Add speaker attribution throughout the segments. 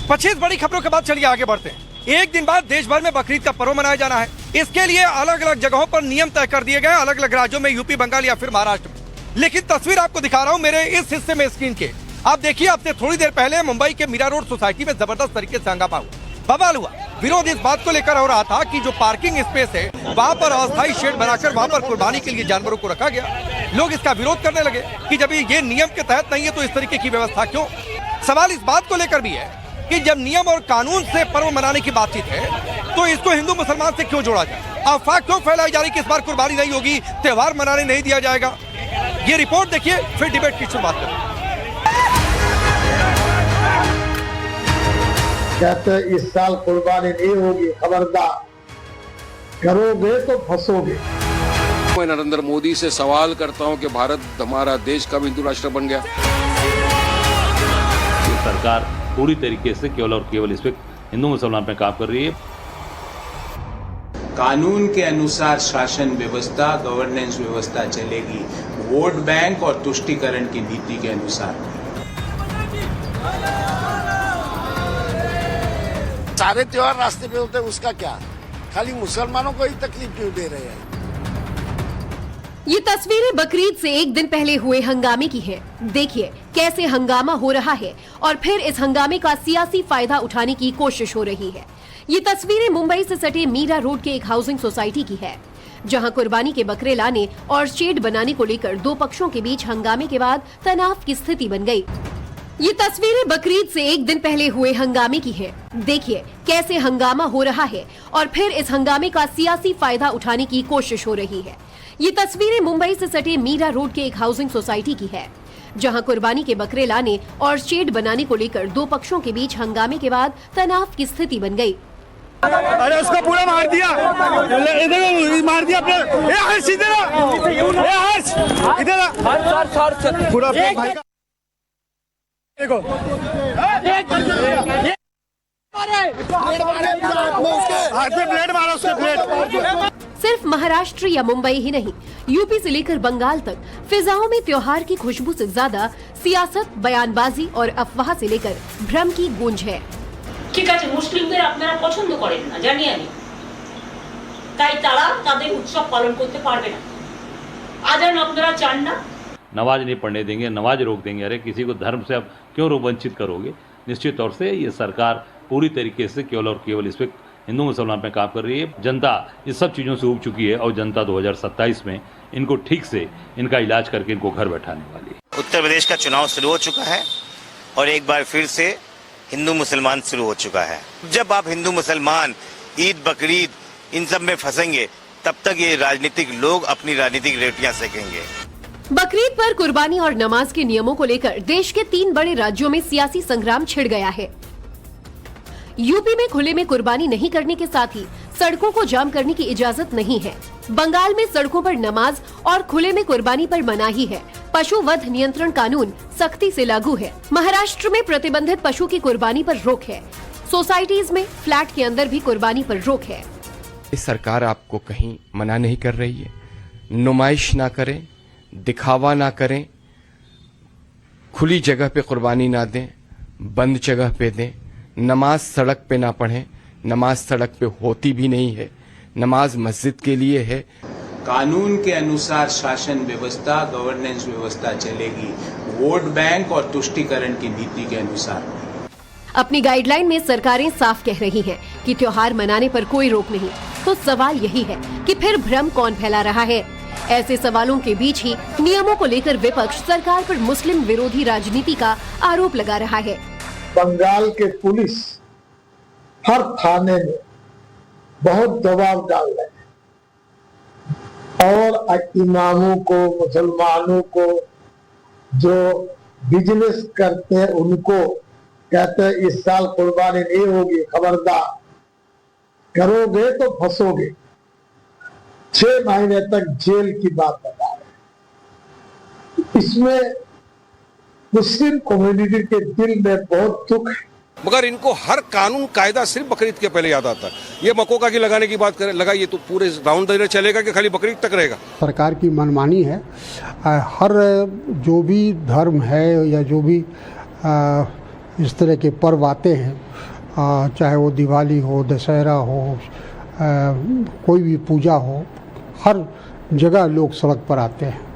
Speaker 1: 25 बड़ी खबरों के बाद चलिए आगे बढ़ते हैं। एक दिन बाद देश भर में बकरीद का पर्व मनाया जाना है। इसके लिए अलग अलग जगहों पर नियम तय कर दिए गए, अलग अलग राज्यों में, यूपी, बंगाल या फिर महाराष्ट्र में। लेकिन तस्वीर आपको दिखा रहा हूँ मेरे इस हिस्से में स्क्रीन के। आप देखिए, अब से थोड़ी देर पहले मुंबई के मीरा रोड सोसाइटी में जबरदस्त तरीके से हंगामा हुआ, बवाल हुआ। विरोध इस बात को लेकर हो रहा था कि जो पार्किंग स्पेस है वहाँ पर अस्थायी शेड बनाकर वहाँ पर कुर्बानी के लिए जानवरों को रखा गया। लोग इसका विरोध करने लगे कि जब ये नियम के तहत नहीं है तो इस तरीके की व्यवस्था क्यों। सवाल इस बात को लेकर भी है कि जब नियम और कानून से पर्व मनाने की बातचीत है तो इसको हिंदू मुसलमान से क्यों जोड़ा जाए। अफवाह क्यों फैलाई जा रही कि इस बार कुर्बानी नहीं होगी, त्योहार मनाने नहीं दिया जाएगा। ये रिपोर्ट देखिए, फिर डिबेट की शुरुआत करें।
Speaker 2: कहते इस साल कुर्बानी नहीं होगी, खबरदार, करोगे तो फंसोगे।
Speaker 3: मैं नरेंद्र मोदी से सवाल करता हूं कि भारत हमारा देश कब हिंदू राष्ट्र बन गया।
Speaker 4: सरकार पूरी तरीके से केवल और केवल इस पे हिंदू मुसलमान पे काम कर रही है।
Speaker 5: कानून के अनुसार शासन व्यवस्था, गवर्नेंस व्यवस्था चलेगी, वोट बैंक और तुष्टीकरण की नीति के अनुसार।
Speaker 6: सारे त्योहार रास्ते पे होते हैं, उसका क्या, खाली मुसलमानों को ही तकलीफ क्यों दे रहे हैं।
Speaker 7: ये तस्वीरें बकरीद से एक दिन पहले हुए हंगामे की हैं। देखिए कैसे हंगामा हो रहा है और फिर इस हंगामे का सियासी फायदा उठाने की कोशिश हो रही है। ये तस्वीरें मुंबई से सटे मीरा रोड के एक हाउसिंग सोसाइटी की है, जहां कुर्बानी के बकरे लाने और शेड बनाने को लेकर दो पक्षों के बीच हंगामे के बाद तनाव की स्थिति बन गई। ये तस्वीरें बकरीद से एक दिन पहले हुए हंगामे की हैं। देखिए कैसे हंगामा हो रहा है और फिर इस हंगामे का सियासी फायदा उठाने की कोशिश हो रही है। ये तस्वीरें मुंबई से सटे मीरा रोड के एक हाउसिंग सोसाइटी की है, जहां कुर्बानी के बकरे लाने और शेड बनाने को लेकर दो पक्षों के बीच हंगामे के बाद तनाव की स्थिति बन गई।
Speaker 8: अरे उसको पूरा मार दिया, मार दिया अपने। ए हर्ष इधर आ, ए हर्ष इधर आ, पूरा भाई का देखो। हाथ पे ब्लेड मारा, उसके ब्लेड।
Speaker 7: सिर्फ महाराष्ट्र या मुंबई ही नहीं, यूपी से लेकर बंगाल तक फिजाओं में त्योहार की खुशबू से ज्यादा सियासत, बयानबाजी और अफवाह से लेकर भ्रम की गूंज है।
Speaker 9: ঠিক আছে, মুসলিমদের আপনারা পছন্দ করেন না জানি আমি, তাই তারা তাদের উৎসব পালন করতে পারবে না। আজান আপনারা চান না,
Speaker 4: नमाज नहीं पढ़ने देंगे, नमाज रोक देंगे। अरे किसी को धर्म से आप क्यों वंचित करोगे। निश्चित तौर से ये सरकार पूरी तरीके से केवल और केवल इस पे हिंदू मुसलमान पे काम कर रही है। जनता इस सब चीज़ों से उब चुकी है और जनता 2027 में इनको ठीक से इनका इलाज करके इनको घर बैठाने वाली है।
Speaker 10: उत्तर प्रदेश का चुनाव शुरू हो चुका है और एक बार फिर से हिंदू मुसलमान शुरू हो चुका है। जब आप हिंदू मुसलमान ईद, बकरीद इन सब में फंसेंगे तब तक ये राजनीतिक लोग अपनी राजनीतिक रेवटियां सेकेंगे।
Speaker 7: बकरीद पर कुर्बानी और नमाज के नियमों को लेकर देश के 3 बड़े राज्यों में सियासी संग्राम छिड़ गया है। यूपी में खुले में कुर्बानी नहीं करने के साथ ही सड़कों को जाम करने की इजाजत नहीं है। बंगाल में सड़कों पर नमाज और खुले में कुर्बानी पर मनाही है। पशु वध नियंत्रण कानून सख्ती से लागू है। महाराष्ट्र में प्रतिबंधित पशु की कुर्बानी पर रोक है। सोसाइटीज में, फ्लैट के अंदर भी कुर्बानी पर रोक है।
Speaker 11: इस सरकार आपको कहीं मना नहीं कर रही है। नुमाइश ना करें, दिखावा ना करें, खुली जगह पे कुर्बानी ना दें, बंद जगह पे दें। नमाज सड़क पे ना पढ़ें, नमाज सड़क पे होती भी नहीं है, नमाज मस्जिद के लिए है।
Speaker 5: कानून के अनुसार शासन व्यवस्था, गवर्नेंस व्यवस्था चलेगी, वोट बैंक और तुष्टीकरण की नीति के अनुसार।
Speaker 7: अपनी गाइडलाइन में सरकारें साफ कह रही हैं कि त्योहार मनाने पर कोई रोक नहीं। तो सवाल यही है कि फिर भ्रम कौन फैला रहा है। ऐसे सवालों के बीच ही नियमों को लेकर विपक्ष सरकार पर मुस्लिम विरोधी राजनीति का आरोप लगा रहा है।
Speaker 2: बंगाल के पुलिस हर थाने में बहुत दबाव डाल रहे हैं और इमामों को, मुसलमानों को जो बिजनेस करते हैं उनको कहते हैं इस साल कुर्बानी नहीं होगी, खबरदार, करोगे तो फंसोगे। 6 महीने तक जेल की बात बता रहे हैं। इसमें मुस्लिम कम्युनिटी के दिल में बहुत दुख है।
Speaker 3: मगर इनको हर कानून कायदा सिर्फ बकरीद के पहले याद आता है। ये मकोका की लगाने की बात करें, लगाइए तो पूरे राउंड द ईयर चलेगा कि खाली बकरीद तक रहेगा।
Speaker 8: सरकार की मनमानी है। हर जो भी धर्म है या जो भी
Speaker 2: इस तरह के पर्व आते हैं, चाहे वो दिवाली हो, दशहरा हो, कोई भी पूजा हो, हर जगह लोग सड़क पर आते हैं।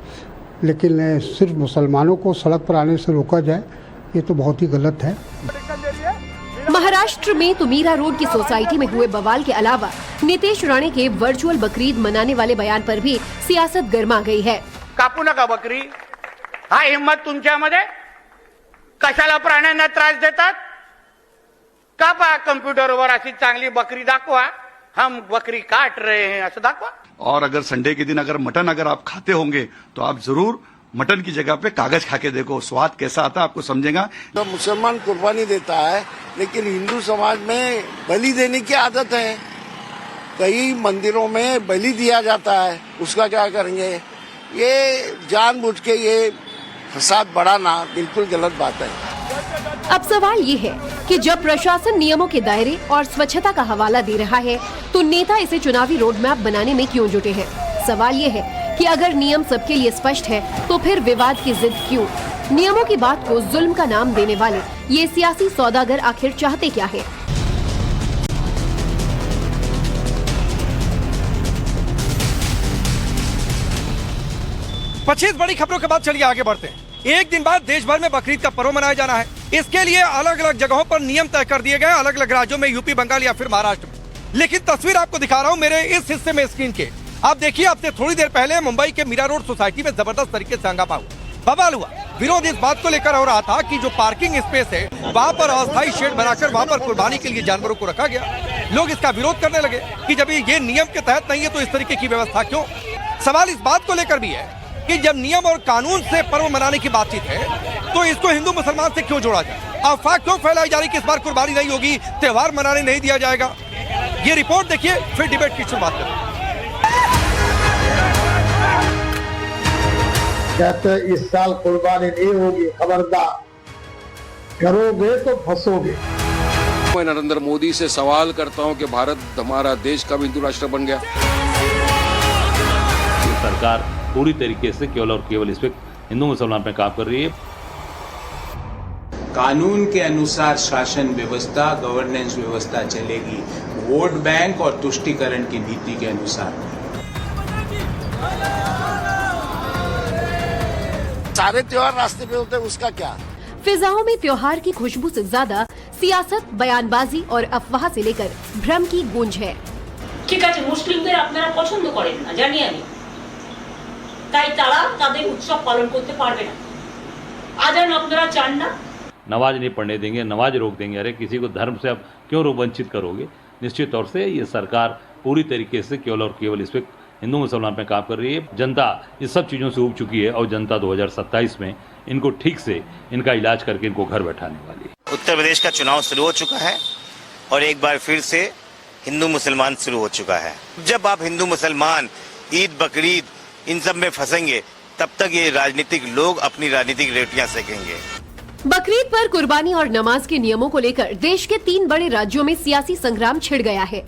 Speaker 2: लेकिन सिर्फ मुसलमानों को सड़क पर आने से रोका जाए, ये तो बहुत ही गलत है।
Speaker 7: महाराष्ट्र में तो मीरा रोड की सोसाइटी में हुए बवाल के अलावा नितेश राणे के वर्चुअल बकरीद मनाने वाले बयान पर भी सियासत गर्मा गई है।
Speaker 8: कापू नका बकरी, हा हिम्मत तुमच्यामध्ये? कशाला प्राण्यांना त्रास देतात? कापा कम्प्युटरवर अशी चांगली बकरी दाखवा, हम बकरी काट रहे हैं असं दाखवा।
Speaker 12: और अगर संडे के दिन अगर मटन अगर आप खाते होंगे तो आप जरूर मटन की जगह पे कागज खा के देखो, स्वाद कैसा आता है आपको समझेगा।
Speaker 6: तो मुसलमान कुर्बानी देता है, लेकिन हिंदू समाज में बलि देने की आदत है। कई मंदिरों में बलि दिया जाता है, उसका क्या करेंगे? ये जानबूझ के ये फसाद बढ़ाना बिल्कुल गलत बात है।
Speaker 7: अब सवाल ये है कि जब प्रशासन नियमों के दायरे और स्वच्छता का हवाला दे रहा है, तो नेता इसे चुनावी रोड मैप बनाने में क्यों जुटे हैं? सवाल ये है कि अगर नियम सबके लिए स्पष्ट है, तो फिर विवाद की जिद क्यों? नियमों की बात को जुल्म का नाम देने वाले ये सियासी सौदागर आखिर चाहते क्या है?
Speaker 1: पच्चीस बड़ी खबरों के बाद चलिए आगे बढ़ते हैं। एक दिन बाद देश भर में बकरीद का पर्व मनाया जाना है। इसके लिए अलग अलग जगहों पर नियम तय कर दिए गए, अलग अलग राज्यों में, यूपी, बंगाल या फिर महाराष्ट्र में। लेकिन तस्वीर आपको दिखा रहा हूं मेरे इस हिस्से में स्क्रीन के। आप देखिए, अब से थोड़ी देर पहले मुंबई के मीरा रोड सोसाइटी में जबरदस्त तरीके से हंगामा हुआ, बवाल हुआ। विरोध इस बात को लेकर हो रहा था कि जो पार्किंग स्पेस है, वहां पर अस्थायी शेड बनाकर वहां पर कुर्बानी के लिए जानवरों को रखा गया। लोग इसका विरोध करने लगे कि जब ये नियम के तहत नहीं है तो इस तरीके की व्यवस्था क्यों? सवाल इस बात को लेकर भी है कि जब नियम और कानून से पर्व मनाने की बातचीत है, तो इसको हिंदू मुसलमान से क्यों जोड़ा जाए? अफवाह क्यों फैलाई जा रही कि इस बार कुर्बानी नहीं होगी, त्योहार मनाने नहीं दिया जाएगा? ये रिपोर्ट देखिए, फिर डिबेट की शुरुआत करें।
Speaker 2: कहते इस साल कुर्बानी नहीं होगी, खबरदार, करोगे तो फंसोगे।
Speaker 3: मैं नरेंद्र मोदी से सवाल करता हूं कि भारत हमारा देश कब हिंदू राष्ट्र बन गया?
Speaker 4: ये सरकार पूरी तरीके से केवल और केवल इस पे हिंदू मुसलमान पे काम कर रही है।
Speaker 5: कानून के अनुसार शासन व्यवस्था, गवर्नेंस व्यवस्था चलेगी, वोट बैंक और तुष्टीकरण की नीति के अनुसार।
Speaker 6: सारे त्योहार रास्ते पे होते हैं, उसका क्या?
Speaker 7: फिजाओं में त्योहार की खुशबू से ज्यादा सियासत, बयानबाजी और अफवाह से लेकर भ्रम की गूंज है।
Speaker 9: ঠিক আছে, মুসলিমদের আপনারা পছন্দ করেন না জানি আমি, তাই তারা তাদের উৎসব পালন করতে পারবে না। আজান আপনারা চান না,
Speaker 4: नमाज नहीं पढ़ने देंगे, नमाज रोक देंगे। अरे किसी को धर्म से आप क्यों वंचित करोगे? निश्चित तौर से ये सरकार पूरी तरीके से केवल और केवल इस पे हिंदू मुसलमान पे काम कर रही है। जनता इस सब चीज़ों से उब चुकी है और जनता 2027 में इनको ठीक से इनका इलाज करके इनको घर बैठाने वाली है।
Speaker 10: उत्तर प्रदेश का चुनाव शुरू हो चुका है और एक बार फिर से हिंदू मुसलमान शुरू हो चुका है। जब आप हिंदू मुसलमान ईद बकरीद इन सब में फंसेंगे, तब तक ये राजनीतिक लोग अपनी राजनीतिक रेवटियां सेकेंगे।
Speaker 7: बकरीद पर कुर्बानी और नमाज के नियमों को लेकर देश के 3 बड़े राज्यों में सियासी संग्राम छिड़ गया है।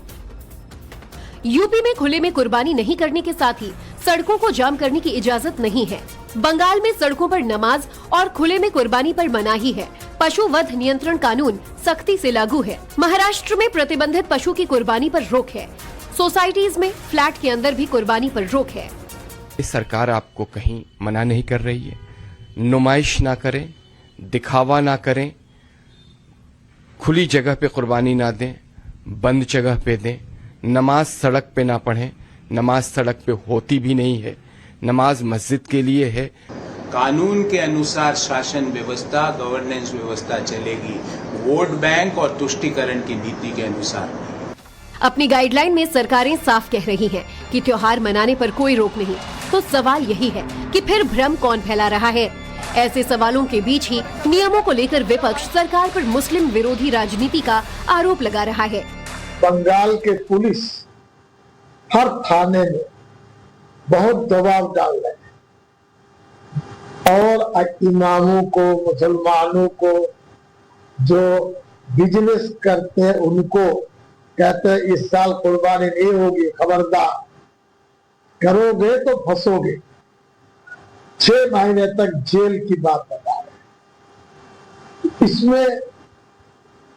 Speaker 7: यूपी में खुले में कुर्बानी नहीं करने के साथ ही सड़कों को जाम करने की इजाजत नहीं है। बंगाल में सड़कों पर नमाज और खुले में कुर्बानी पर मनाही है। पशु वध नियंत्रण कानून सख्ती से लागू है। महाराष्ट्र में प्रतिबंधित पशु की कुर्बानी पर रोक है। सोसाइटीज में फ्लैट के अंदर भी कुर्बानी पर रोक है।
Speaker 11: इस सरकार आपको कहीं मना नहीं कर रही है। नुमाइश ना करें, दिखावा ना करें, खुली जगह पे कुर्बानी ना दें, बंद जगह पे दें। नमाज सड़क पे ना पढ़ें, नमाज सड़क पे होती भी नहीं है, नमाज मस्जिद के लिए है।
Speaker 5: कानून के अनुसार शासन व्यवस्था, गवर्नेंस व्यवस्था चलेगी, वोट बैंक और तुष्टीकरण की नीति के अनुसार।
Speaker 7: अपनी गाइडलाइन में सरकारें साफ कह रही हैं कि त्योहार मनाने पर कोई रोक नहीं। तो सवाल यही है कि फिर भ्रम कौन फैला रहा है? ऐसे सवालों के बीच ही नियमों को लेकर विपक्ष सरकार पर मुस्लिम विरोधी राजनीति का आरोप लगा रहा है।
Speaker 2: बंगाल के पुलिस हर थाने में बहुत दबाव डाल रहे हैं और इमामों को, मुसलमानों को जो बिजनेस करते हैं उनको कहते हैं इस साल कुर्बानी नहीं होगी, खबरदार, करोगे तो फंसोगे। 6 महीने तक जेल की बात बता रहे हैं। इसमें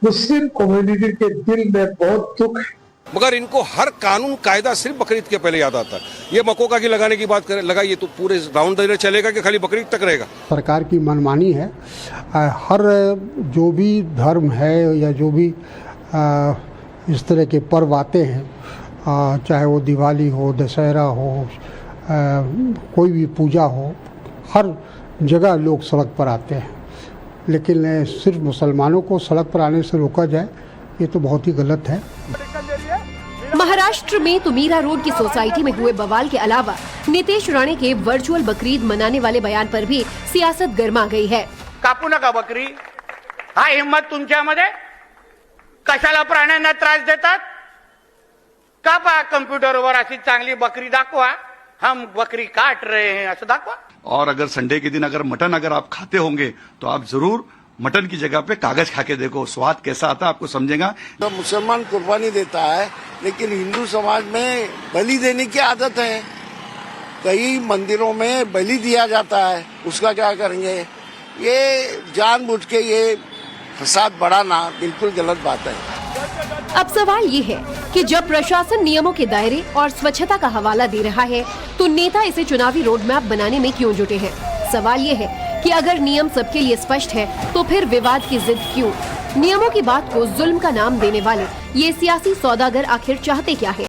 Speaker 2: मुस्लिम कम्युनिटी के दिल में बहुत दुख है।
Speaker 3: मगर इनको हर कानून कायदा सिर्फ बकरीद के पहले याद आता है। ये मकोका की लगाने की बात करें, लगाइए तो पूरे राउंड दरिया चलेगा कि खाली बकरीद तक रहेगा?
Speaker 13: सरकार की मनमानी है। हर जो भी धर्म है या जो भी इस तरह के पर्व आते हैं, चाहे वो दिवाली हो, दशहरा हो, कोई भी पूजा हो, हर जगह लोग सड़क पर आते हैं, लेकिन सिर्फ मुसलमानों को सड़क पर आने से रोका जाए, ये तो बहुत ही गलत है।
Speaker 7: महाराष्ट्र में तुमीरा रोड की सोसाइटी में हुए बवाल के अलावा नितेश राणे के वर्चुअल बकरीद मनाने वाले बयान पर भी सियासत गर्मा गई है।
Speaker 8: कापू नका बकरी, हा हिम्मत तुमच्यामध्ये? कशाला प्राण्यांना त्रास देतात? कापा कम्प्युटरवर अशी चांगली बकरी दाखवा, हम बकरी काट रहे हैं असं दाखवा।
Speaker 12: और अगर संडे के दिन अगर मटन अगर आप खाते होंगे तो आप जरूर मटन की जगह पे कागज खा के देखो, स्वाद कैसा आता है आपको समझेगा।
Speaker 6: तो मुसलमान कुर्बानी देता है, लेकिन हिंदू समाज में बलि देने की आदत है। कई मंदिरों में बलि दिया जाता है, उसका क्या करेंगे? ये जानबूझ के ये फसाद बढ़ाना बिल्कुल गलत बात है।
Speaker 7: अब सवाल ये है कि जब प्रशासन नियमों के दायरे और स्वच्छता का हवाला दे रहा है, तो नेता इसे चुनावी रोड मैप बनाने में क्यों जुटे हैं? सवाल ये है कि अगर नियम सबके लिए स्पष्ट है, तो फिर विवाद की जिद क्यों? नियमों की बात को जुल्म का नाम देने वाले ये सियासी सौदागर आखिर चाहते क्या है?